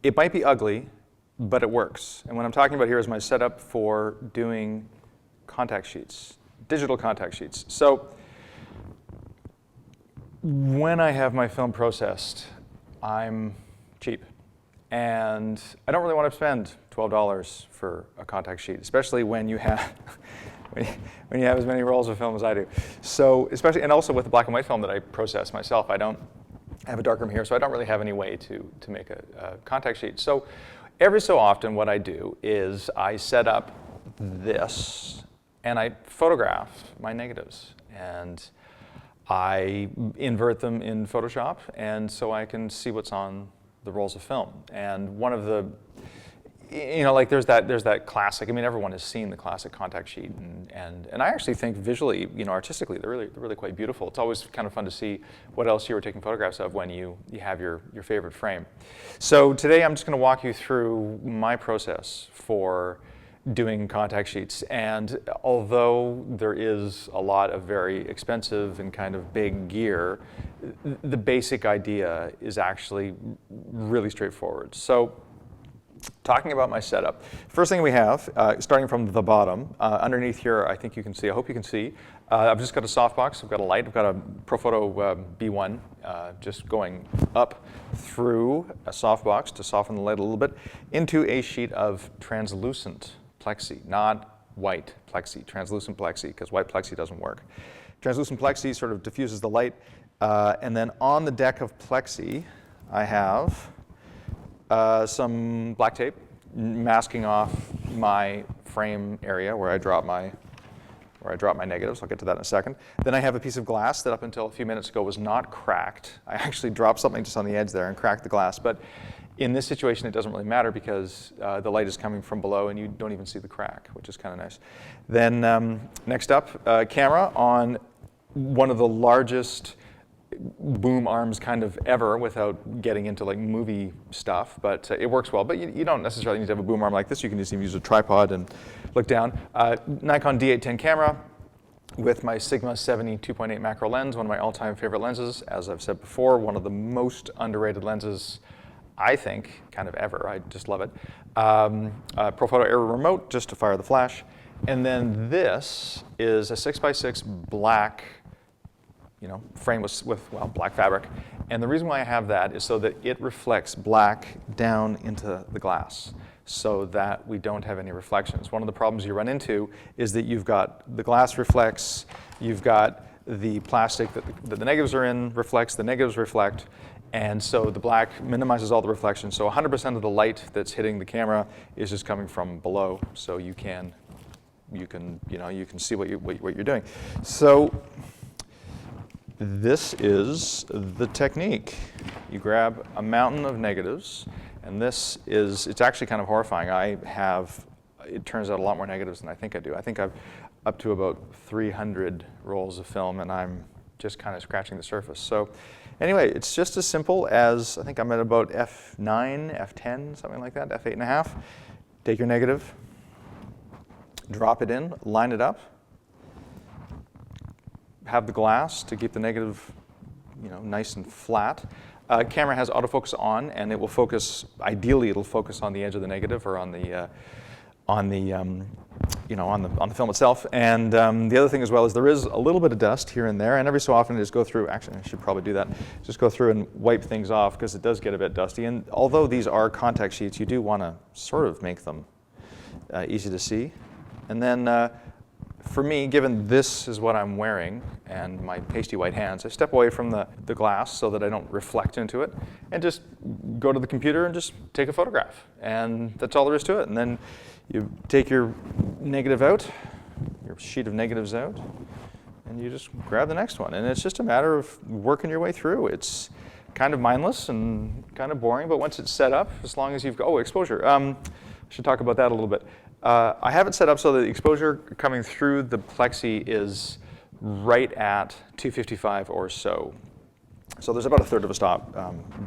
It might be ugly, but it works. And what I'm talking about here is my setup for doing contact sheets, digital contact sheets. So when I have my film processed, I'm cheap. And I don't really want to spend $12 for a contact sheet, especially when you have when you have as many rolls of film as I do. So especially, and also with the black and white film that I process myself, I don't have a darkroom here, so I don't really have any way to make a contact sheet. So every so often what I do is I set up this and I photograph my negatives. And I invert them in Photoshop, and so I can see what's on the rolls of film. And one of the, like there's that classic. I mean, everyone has seen the classic contact sheet, and I actually think visually, artistically, they're really quite beautiful. It's always kind of fun to see what else you were taking photographs of when you have your favorite frame. So today I'm just going to walk you through my process for doing contact sheets. And although there is a lot of very expensive and kind of big gear, the basic idea is actually really straightforward. So talking about my setup, first thing we have, starting from the bottom, underneath here, I think you can see, I hope you can see, I've just got a softbox, I've got a light, I've got a Profoto B1 just going up through a softbox to soften the light a little bit into a sheet of translucent plexi, not white plexi, translucent plexi, because white plexi doesn't work. Translucent plexi sort of diffuses the light, and then on the deck of plexi, I have some black tape masking off my frame area where I drop my negatives. I'll get to that in a second. Then I have a piece of glass that up until a few minutes ago was not cracked. I actually dropped something just on the edge there and cracked the glass, but in this situation, it doesn't really matter because the light is coming from below and you don't even see the crack, which is kind of nice. Then next up, camera on one of the largest boom arms kind of ever without getting into like movie stuff, but it works well. But you don't necessarily need to have a boom arm like this. You can just even use a tripod and look down. Nikon D810 camera with my Sigma 70 2.8 macro lens, one of my all-time favorite lenses. As I've said before, one of the most underrated lenses I think, kind of ever. I just love it. Profoto Aero remote, just to fire the flash. And then this is a 6x6 black, frame with black fabric. And the reason why I have that is so that it reflects black down into the glass so that we don't have any reflections. One of the problems you run into is that you've got the glass reflects, you've got the plastic that the negatives are in reflects, the negatives reflect, and so the black minimizes all the reflections. So 100% of the light that's hitting the camera is just coming from below, so you can see what you're doing. So this is the technique. You grab a mountain of negatives, and it's actually kind of horrifying. It turns out a lot more negatives than I think I do. I think I've up to about 300 rolls of film, and I'm just kind of scratching the surface. So anyway, it's just as simple as, I think I'm at about F9, F10, something like that, F8.5. Take your negative, drop it in, line it up, have the glass to keep the negative nice and flat. Camera has autofocus on, and it will focus, ideally it'll focus on the edge of the negative or on the film itself. And the other thing as well is there is a little bit of dust here and there, and every so often I just go through, actually I should probably do that, just go through and wipe things off because it does get a bit dusty. And although these are contact sheets, you do want to sort of make them easy to see. And then for me, given this is what I'm wearing and my pasty white hands, I step away from the glass so that I don't reflect into it and just go to the computer and just take a photograph. And that's all there is to it. And then you take your negative out, your sheet of negatives out, and you just grab the next one. And it's just a matter of working your way through. It's kind of mindless and kind of boring, but once it's set up, as long as you've got, exposure. I should talk about that a little bit. I have it set up so that the exposure coming through the plexi is right at 255 or so. So there's about a third of a stop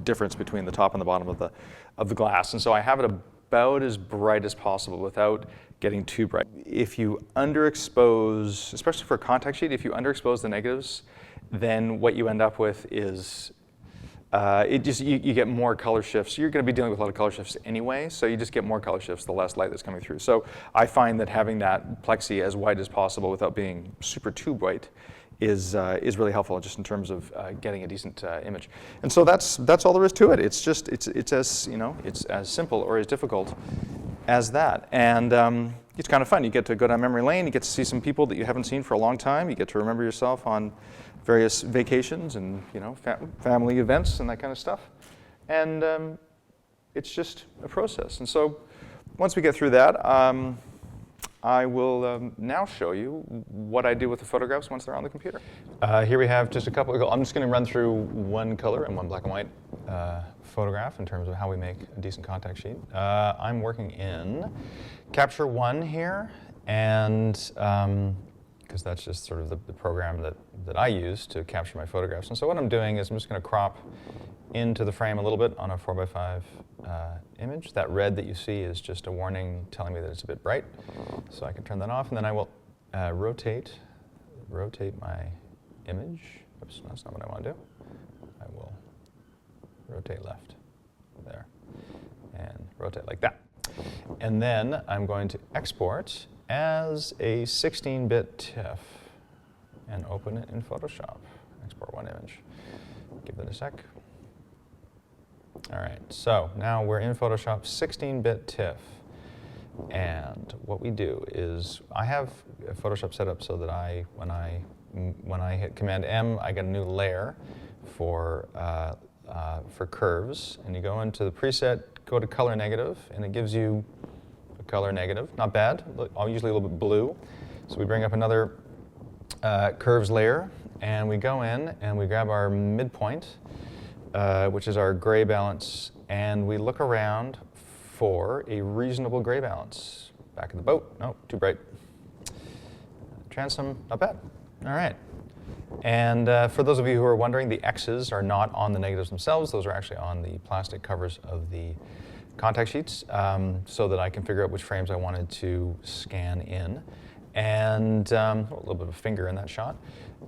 difference between the top and the bottom of the glass. And so I have it about as bright as possible without getting too bright. If you underexpose, especially for a contact sheet, if you underexpose the negatives, then what you end up with is you get more color shifts. You're going to be dealing with a lot of color shifts anyway, so you just get more color shifts the less light that's coming through. So I find that having that plexi as white as possible without being super too white is really helpful just in terms of getting a decent image. And so that's all there is to it. It's just it's as simple or as difficult as that. And it's kind of fun. You get to go down memory lane. You get to see some people that you haven't seen for a long time. You get to remember yourself on various vacations and family events and that kind of stuff. And it's just a process. And so once we get through that, I will now show you what I do with the photographs once they're on the computer. Here we have just a couple. I'm just going to run through one color and one black and white photograph in terms of how we make a decent contact sheet. I'm working in Capture One here, and because that's just sort of the program that I use to capture my photographs. And so what I'm doing is I'm just going to crop into the frame a little bit on a 4x5 image. That red that you see is just a warning telling me that it's a bit bright. So I can turn that off, and then I will rotate my image. Oops, that's not what I want to do. I will rotate left, there, and rotate like that. And then I'm going to export as a 16-bit TIFF and open it in Photoshop. Export one image. Give that a sec. All right, so now we're in Photoshop 16-bit TIFF. And what we do is I have Photoshop set up so that when I hit Command M, I get a new layer for curves. And you go into the preset, go to color negative, and it gives you a color negative. Not bad, usually a little bit blue. So we bring up another curves layer, and we go in and we grab our midpoint, which is our gray balance, and we look around for a reasonable gray balance. Back of the boat, no, too bright. Transom, not bad. All right. And for those of you who are wondering, the X's are not on the negatives themselves. Those are actually on the plastic covers of the contact sheets, so that I can figure out which frames I wanted to scan in. And a little bit of a finger in that shot.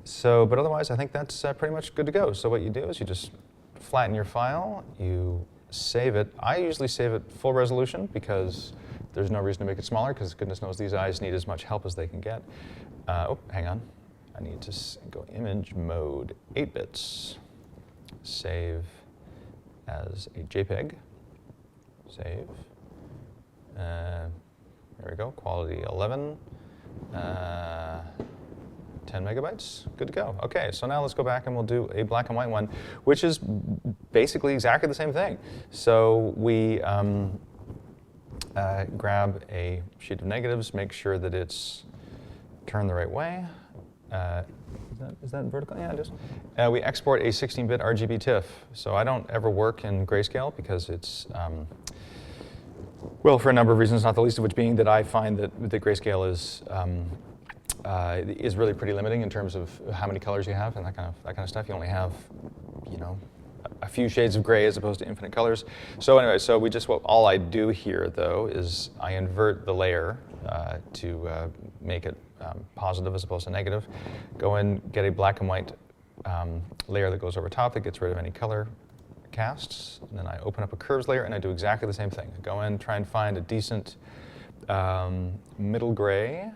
So, but otherwise, I think that's pretty much good to go. So what you do is you just flatten your file, you save it. I usually save it full resolution because there's no reason to make it smaller, because goodness knows these eyes need as much help as they can get. Oh, hang on. I need to go image mode, 8 bits. Save as a JPEG. Save. There we go, quality 11. 10 megabytes, good to go. Okay, so now let's go back and we'll do a black and white one, which is basically exactly the same thing. So we grab a sheet of negatives, make sure that it's turned the right way. Is that vertical? Yeah, it is. We export a 16-bit RGB TIFF. So I don't ever work in grayscale because it's, well, for a number of reasons, not the least of which being that I find that the grayscale is really pretty limiting in terms of how many colors you have and that kind of stuff. You only have, a few shades of gray as opposed to infinite colors. So anyway, so all I do here though is I invert the layer to make it positive as opposed to negative. Go in, get a black and white layer that goes over top that gets rid of any color casts. And then I open up a curves layer and I do exactly the same thing. I go in, try and find a decent middle gray.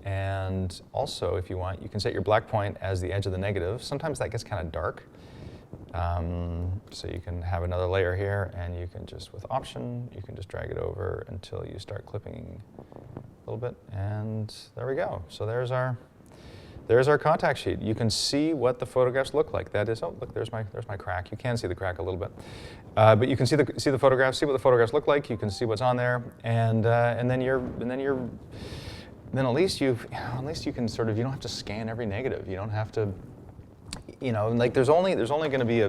And also, if you want, you can set your black point as the edge of the negative. Sometimes that gets kind of dark. So you can have another layer here, and you can just, with Option, you can just drag it over until you start clipping a little bit. And there we go. So there's our contact sheet. You can see what the photographs look like. That is, oh, look, there's my crack. You can see the crack a little bit. But you can see the photographs, see what the photographs look like. You can see what's on there. And then at least you can sort of, you don't have to scan every negative. You don't have to, like there's only going to be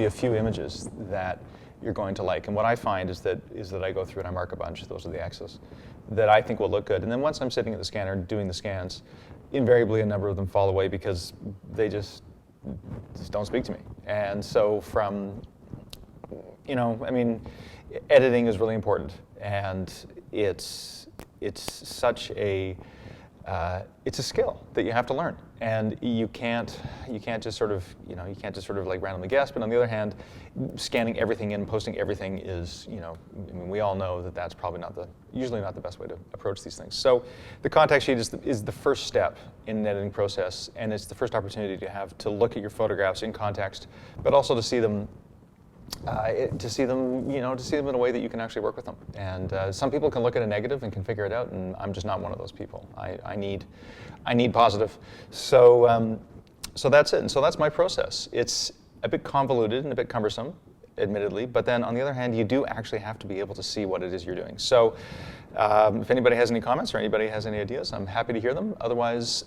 a few images that you're going to like. And what I find is that I go through and I mark a bunch. Those are the X's that I think will look good. And then once I'm sitting at the scanner doing the scans, invariably a number of them fall away because they just don't speak to me. And so editing is really important, and it's such a it's a skill that you have to learn, and you can't just sort of like randomly guess. But on the other hand, scanning everything in, posting everything is, I mean, we all know that that's probably usually not the best way to approach these things. So the contact sheet is the first step in an editing process, and it's the first opportunity to have to look at your photographs in context, but also to see them. To see them in a way that you can actually work with them. And some people can look at a negative and can figure it out, and I'm just not one of those people. I need positive. So that's it. And so that's my process. It's a bit convoluted and a bit cumbersome, admittedly, but then on the other hand, you do actually have to be able to see what it is you're doing. So if anybody has any comments or anybody has any ideas, I'm happy to hear them. Otherwise,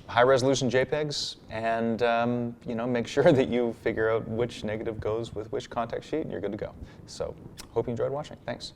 high resolution JPEGs, and make sure that you figure out which negative goes with which contact sheet, and you're good to go. So hope you enjoyed watching. Thanks.